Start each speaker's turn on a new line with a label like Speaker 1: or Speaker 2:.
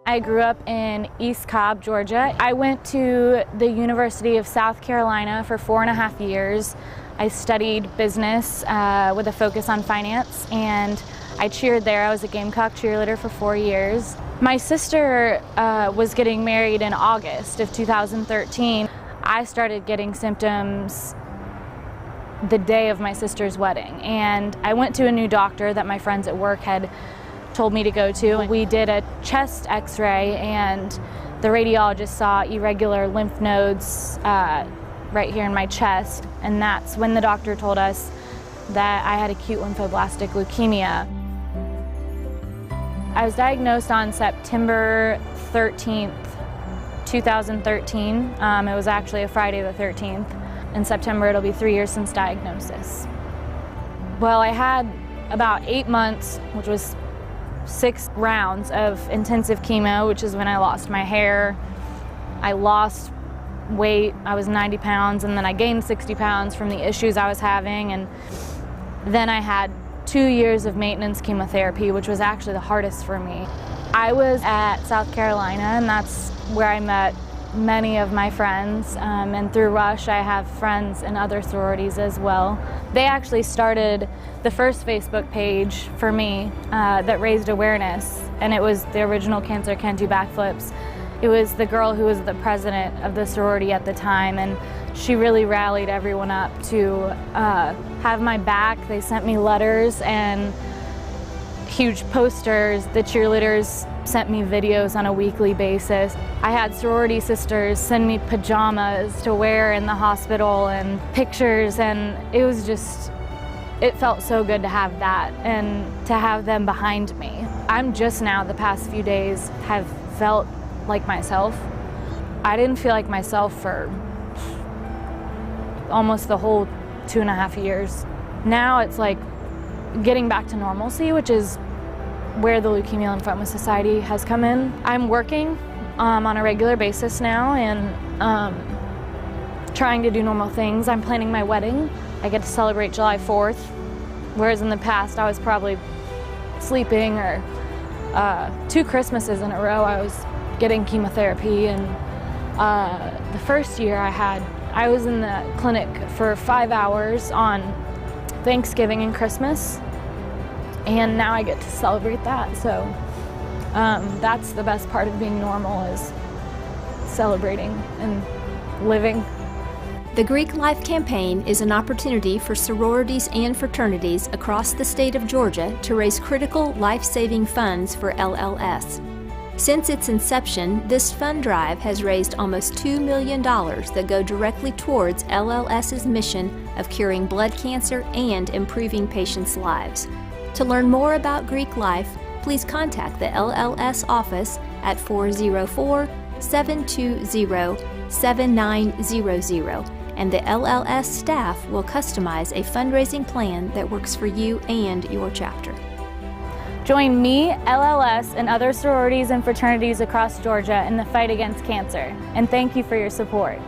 Speaker 1: I grew up in East Cobb, Georgia. I went to the University of South Carolina for 4.5 years. I studied business with a focus on finance, and I cheered there. I was a Gamecock cheerleader for 4 years. My sister was getting married in August of 2013. I started getting symptoms the day of my sister's wedding, and I went to a new doctor that my friends at work had told me to go to. We did a chest x-ray, and the radiologist saw irregular lymph nodes right here in my chest, and that's when the doctor told us that I had acute lymphoblastic leukemia. I was diagnosed on September 13th, 2013. It was actually a Friday the 13th. In September, it'll be 3 years since diagnosis. Well, I had about 8 months, which was 6 rounds of intensive chemo, which is when I lost my hair. I lost weight. I was 90 pounds, and then I gained 60 pounds from the issues I was having. And then I had 2 years of maintenance chemotherapy, which was actually the hardest for me. I was at South Carolina, and that's where I met many of my friends, and through Rush I have friends in other sororities as well. They actually started the first Facebook page for me that raised awareness, and it was the original Cancer Can Do Backflips. It was the girl who was the president of the sorority at the time, and she really rallied everyone up to have my back. They sent me letters and huge posters. The cheerleaders sent me videos on a weekly basis. I had sorority sisters send me pajamas to wear in the hospital and pictures, and it felt so good to have that and to have them behind me. I'm just now, the past few days, have felt like myself. I didn't feel like myself for almost the whole 2.5 years. Now it's like getting back to normalcy, which is where the Leukemia Lymphoma Society has come in. I'm working on a regular basis now and trying to do normal things. I'm planning my wedding. I get to celebrate July 4th, whereas in the past I was probably sleeping, or 2 Christmases in a row I was getting chemotherapy. And the first year I was in the clinic for 5 hours on Thanksgiving and Christmas, and now I get to celebrate that. So that's the best part of being normal, is celebrating and living.
Speaker 2: The Greek Life Campaign is an opportunity for sororities and fraternities across the state of Georgia to raise critical life-saving funds for LLS. Since its inception, this fund drive has raised almost $2 million that go directly towards LLS's mission of curing blood cancer and improving patients' lives. To learn more about Greek Life, please contact the LLS office at 404-720-7900, and the LLS staff will customize a fundraising plan that works for you and your chapter.
Speaker 1: Join me, LLS, and other sororities and fraternities across Georgia in the fight against cancer, and thank you for your support.